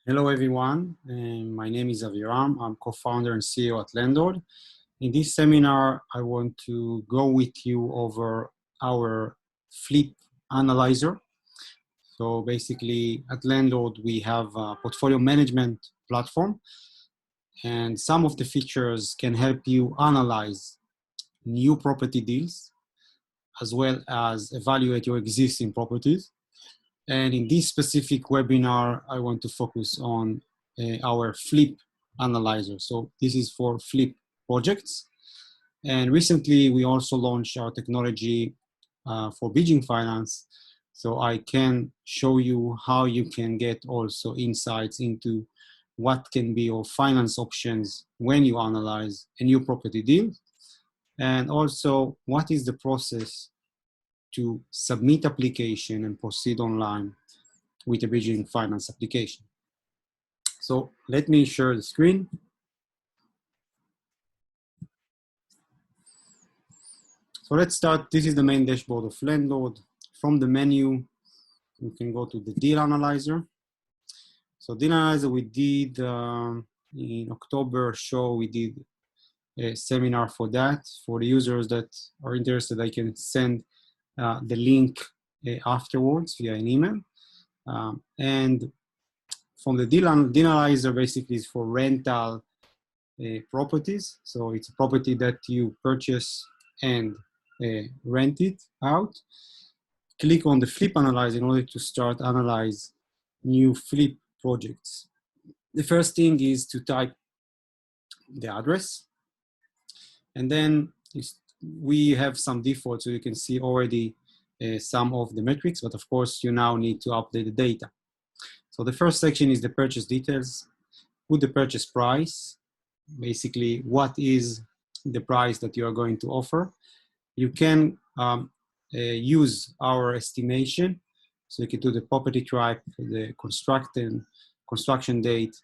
Hello, everyone. My name is Aviram. I'm co-founder and CEO at Lendlord. In this seminar, I want to go with you over our Flip Analyzer. So basically, at Lendlord, we have a portfolio management platform, and some of the features can help you analyze new property deals, as well as evaluate your existing properties. And in this specific webinar, I want to focus on our Flip Analyzer. So this is for Flip projects. And recently, we also launched our technology for bridging finance. So I can show you how you can get also insights into what can be your finance options when you analyze a new property deal. And also, what is the process to submit application and proceed online with a bridging finance application. So let me share the screen. So let's start. This is the main dashboard of Lendlord. From the menu, you can go to the Deal Analyzer. So Deal Analyzer we did in October show, we did a seminar for that. For the users that are interested, I can send the link afterwards via an email. And from the Deal Analyzer basically is for rental properties. So it's a property that you purchase and rent it out. Click on the Flip Analyzer in order to start analyze new flip projects. The first thing is to type the address. And then we have some defaults, so you can see already some of the metrics, but of course you now need to update the data. So the first section is the purchase details. Put the purchase price, basically what is the price that you are going to offer. You can use our estimation. So you can do the property type, the construction date,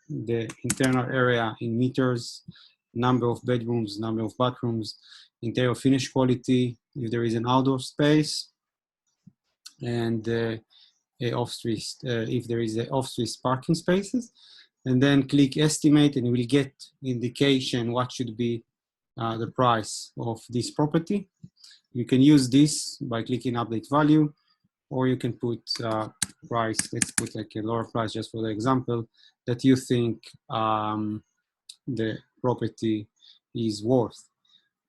the internal area in meters, number of bedrooms, number of bathrooms, interior finish quality, if there is an outdoor space, and off-street, if there is off-street parking spaces. And then click estimate and you will get indication what should be the price of this property. You can use this by clicking update value, or you can put price. Let's put like a lower price just for the example that you think the property is worth.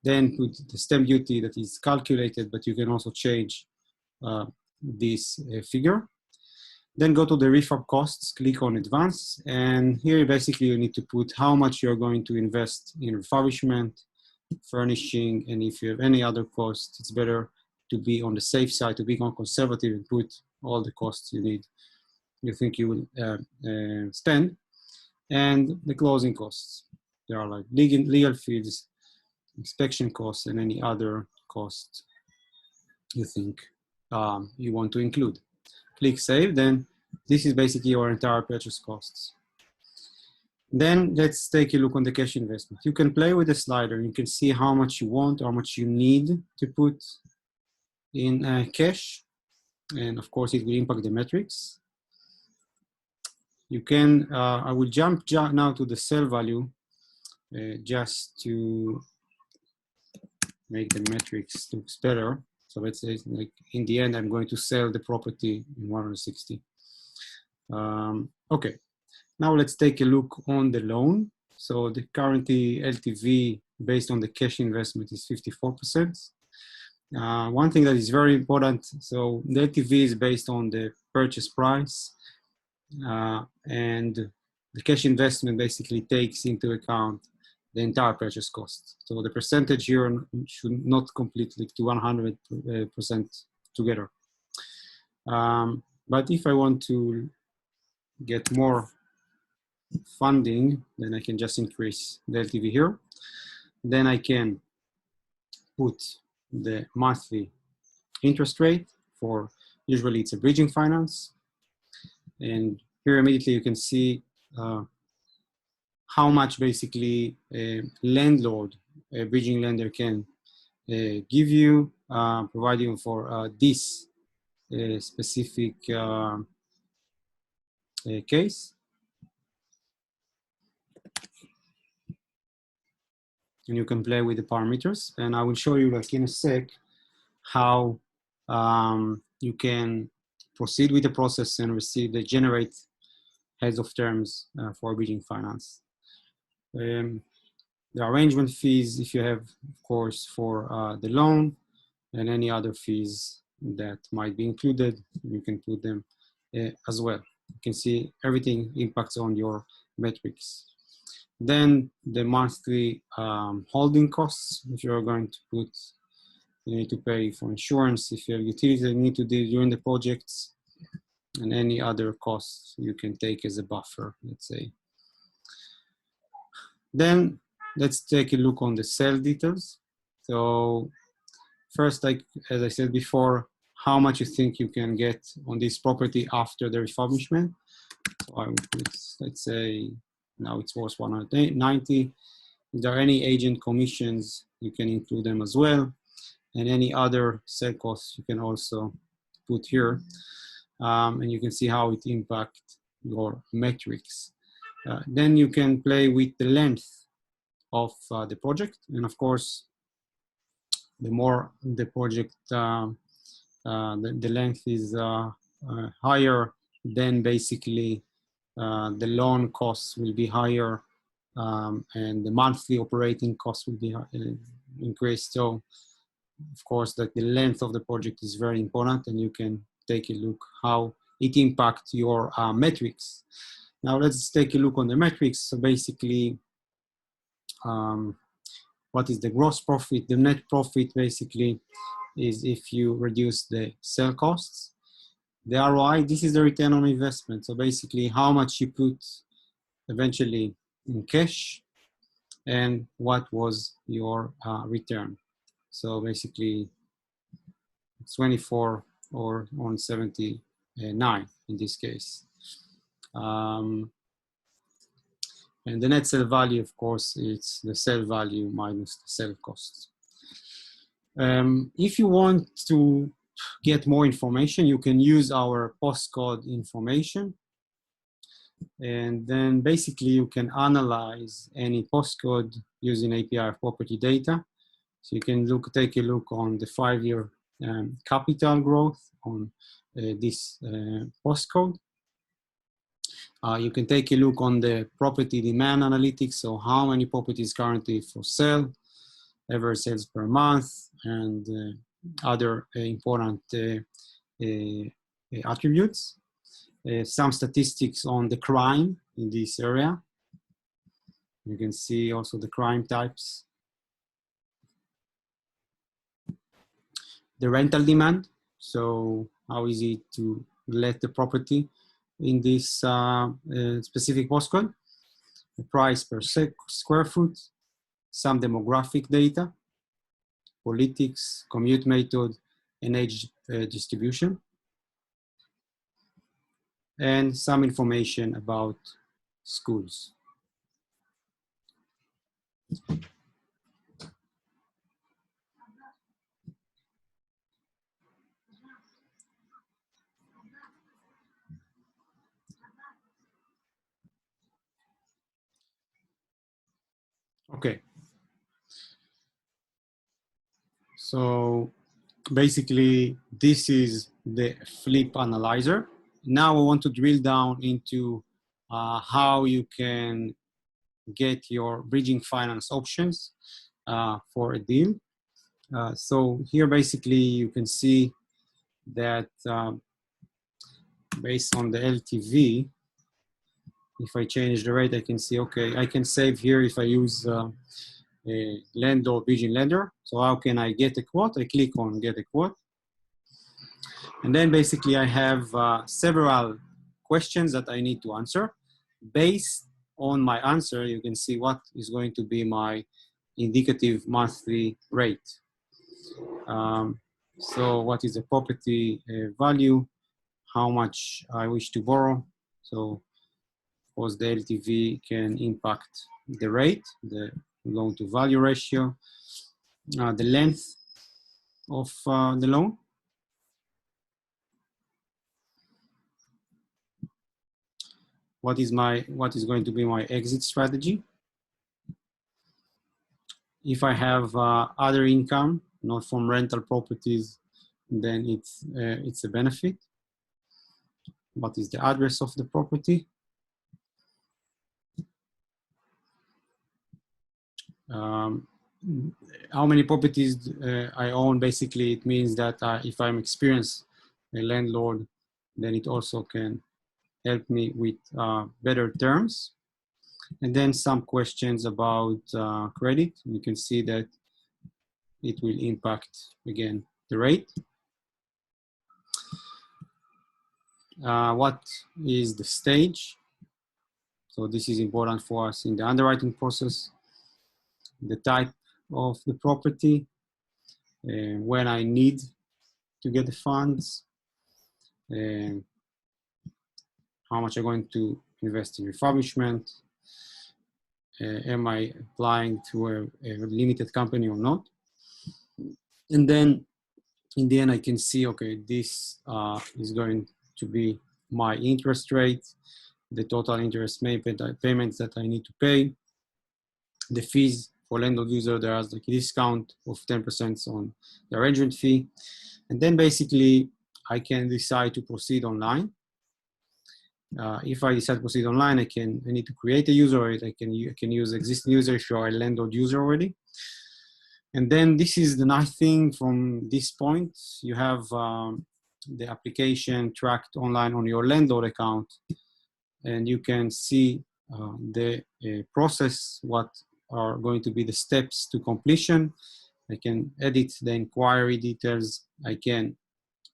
Then put the stamp duty that is calculated, but you can also change this figure. Then go to the refurb costs, click on advance, and here basically you need to put how much you're going to invest in refurbishment, furnishing, and if you have any other costs, it's better to be on the safe side, to be more conservative and put all the costs you think you will spend, and the closing costs. There are like legal fees, inspection costs, and any other costs you think you want to include. Click save, then this is basically your entire purchase costs. Then let's take a look on the cash investment. You can play with the slider. You can see how much you want, how much you need to put in cash. And of course, it will impact the metrics. You can, I will jump now to the sell value just to make the metrics look better. So let's say like in the end, I'm going to sell the property in 160. Okay, now let's take a look on the loan. So the currently LTV based on the cash investment is 54%. One thing that is very important, so the LTV is based on the purchase price, and the cash investment basically takes into account the entire purchase cost. So the percentage here should not completely to 100% together. But if I want to get more funding, then I can just increase the LTV here. Then I can put the monthly interest rate for, usually it's a bridging finance. And here immediately you can see how much basically a landlord, a bridging lender can give you, provide you for this specific case. and you can play with the parameters. And I will show you like in a sec how you can proceed with the process and receive the generate heads of terms for bridging finance. The arrangement fees, if you have, of course, for the loan, and any other fees that might be included, you can put them as well. You can see everything impacts on your metrics. Then the monthly holding costs, if you're going to put, you need to pay for insurance, if you have utilities that you need to do during the projects, and any other costs you can take as a buffer, let's say. Then let's take a look on the sale details. So first, like as I said before, how much you think you can get on this property after the refurbishment. So I would put, let's say, now it's worth 190. If there are any agent commissions, you can include them as well. And any other sale costs you can also put here. And you can see how it impacts your metrics. Then you can play with the length of the project. And of course, the more the project, the length is higher, then basically the loan costs will be higher, and the monthly operating costs will be increased. So of course, that the length of the project is very important, and you can take a look how it impacts your metrics. Now let's take a look on the metrics. So basically, what is the gross profit? The net profit basically is if you reduce the sale costs. The ROI, this is the return on investment. So basically how much you put eventually in cash and what was your return. So basically it's 24 or on 79 in this case. And the net sale value, of course, it's the sale value minus the sale costs. If you want to get more information, you can use our postcode information. And then basically you can analyze any postcode using API of property data. So you can take a look on the 5-year capital growth on this postcode. You can take a look on the property demand analytics. So how many properties currently for sale, average sales per month, and other important attributes. Some statistics on the crime in this area. You can see also the crime types. The rental demand. So how is it to let the property in this specific postcode? The price per square foot, some demographic data, politics, commute method, and age distribution, and some information about schools. Okay. So basically, this is the flip analyzer. Now I want to drill down into how you can get your bridging finance options for a deal. So here basically you can see that based on the LTV, if I change the rate, I can see, okay, I can save here if I use a Landlord bridging lender. So how can I get a quote? I click on get a quote. And then basically I have several questions that I need to answer. Based on my answer, you can see what is going to be my indicative monthly rate. So what is the property value? How much I wish to borrow? So of course the LTV can impact the rate, the loan to value ratio, the length of the loan. What is going to be my exit strategy? If I have other income, not from rental properties, then it's a benefit. What is the address of the property? How many properties I own? Basically, it means that if I'm experienced a landlord, then it also can help me with better terms. And then some questions about credit. You can see that it will impact, again, the rate. What is the stage? So this is important for us in the underwriting process. The type of the property, when I need to get the funds, how much I'm going to invest in refurbishment, am I applying to a limited company or not? And then in the end, I can see, okay, this is going to be my interest rate, the total interest payments that I need to pay, the fees for landlord user. There's like a discount of 10% on the arrangement fee. And then basically I can decide to proceed online. If I decide to proceed online, I need to create a user. I can use existing user if you are a landlord user already. And then this is the nice thing from this point. You have the application tracked online on your landlord account, and you can see the process, what are going to be the steps to completion. I can edit the inquiry details. I can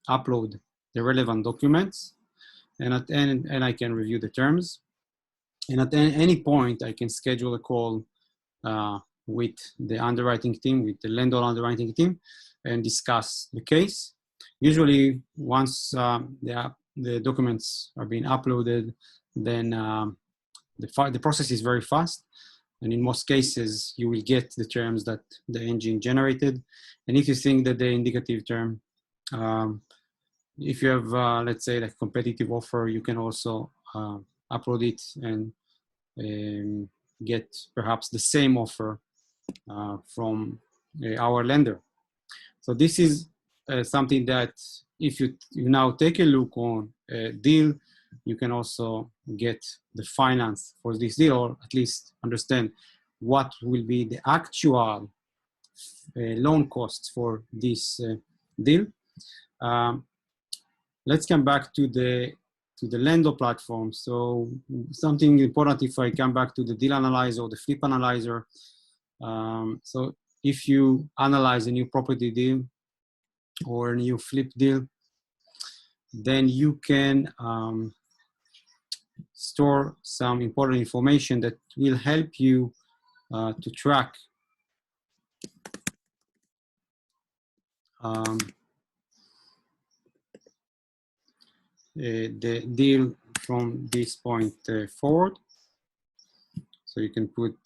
upload the relevant documents, and I can review the terms. And at any point, I can schedule a call with the underwriting team, with the landlord underwriting team, and discuss the case. Usually, once the documents are being uploaded, then the process is very fast. And in most cases, you will get the terms that the engine generated. And if you think that the indicative term, if you have, let's say, like competitive offer, you can also upload it and get perhaps the same offer from our lender. So this is something that if you now take a look on a deal, you can also get the finance for this deal, or at least understand what will be the actual loan costs for this deal. Let's come back to the Lendlord platform. So something important, if I come back to the deal analyzer or the flip analyzer. So if you analyze a new property deal or a new flip deal, then you can store some important information that will help you to track the deal from this point forward. So you can put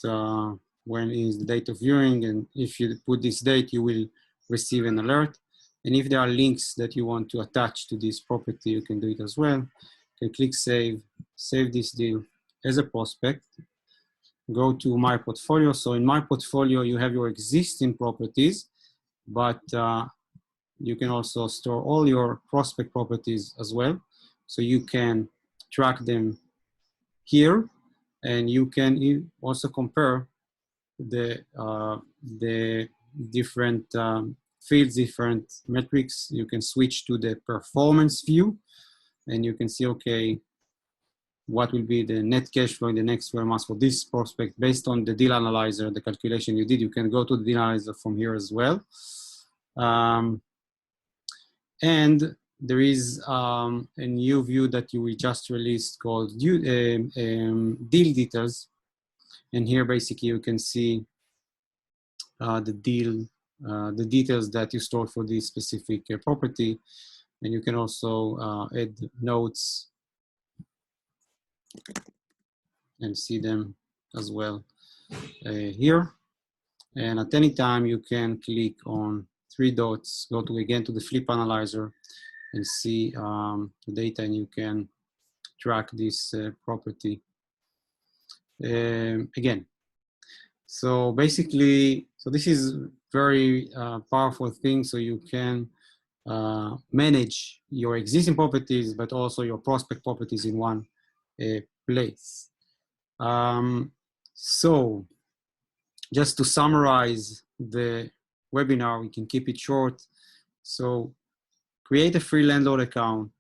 when is the date of viewing, and if you put this date, you will receive an alert. And if there are links that you want to attach to this property, you can do it as well. You can click save this deal as a prospect. Go to my portfolio. So in my portfolio, you have your existing properties, but you can also store all your prospect properties as well. So you can track them here, and you can also compare the different fields, different metrics. You can switch to the performance view, and you can see, okay, what will be the net cash flow in the next 12 months for this prospect based on the deal analyzer, the calculation you did. You can go to the deal analyzer from here as well. And there is a new view that we just released called deal details. And here, basically, you can see the details that you stored for this specific property. And you can also add notes and see them as well here. And at any time, you can click on 3 dots, go to again to the flip analyzer, and see the data, and you can track this property again. So basically, So this is very powerful thing. So you can manage your existing properties, but also your prospect properties in one place. So just to summarize the webinar, we can keep it short. So create a free Landlord account.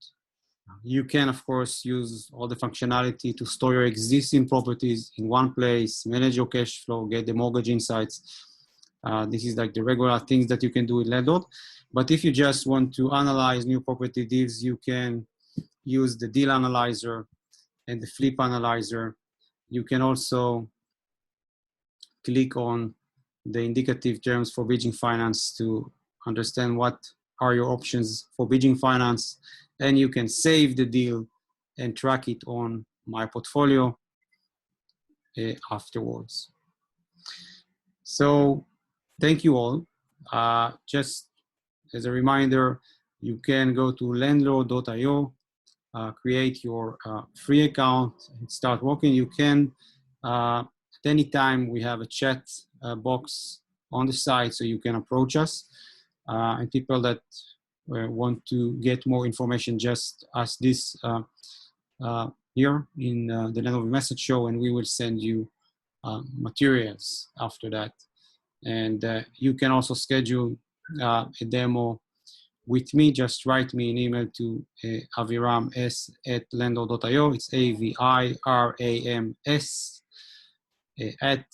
You can, of course, use all the functionality to store your existing properties in one place, manage your cash flow, get the mortgage insights. This is like the regular things that you can do with Lendlord. But if you just want to analyze new property deals, you can use the deal analyzer and the flip analyzer. You can also click on the indicative terms for bridging finance to understand what are your options for bridging finance. And you can save the deal and track it on My Portfolio afterwards. So thank you all. Just as a reminder, you can go to lendlord.io, create your free account and start working. You can, at any time, we have a chat box on the site, so you can approach us. And people that want to get more information, just ask this here in the Landlord Message Show, and we will send you materials after that. And you can also schedule a demo with me. Just write me an email to avirams@lendlord.io. It's AVIRAMS at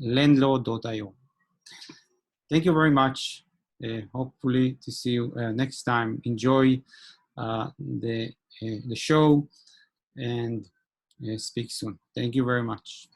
lendlord.io. Thank you very much. Hopefully to see you next time. Enjoy the show and speak soon. Thank you very much.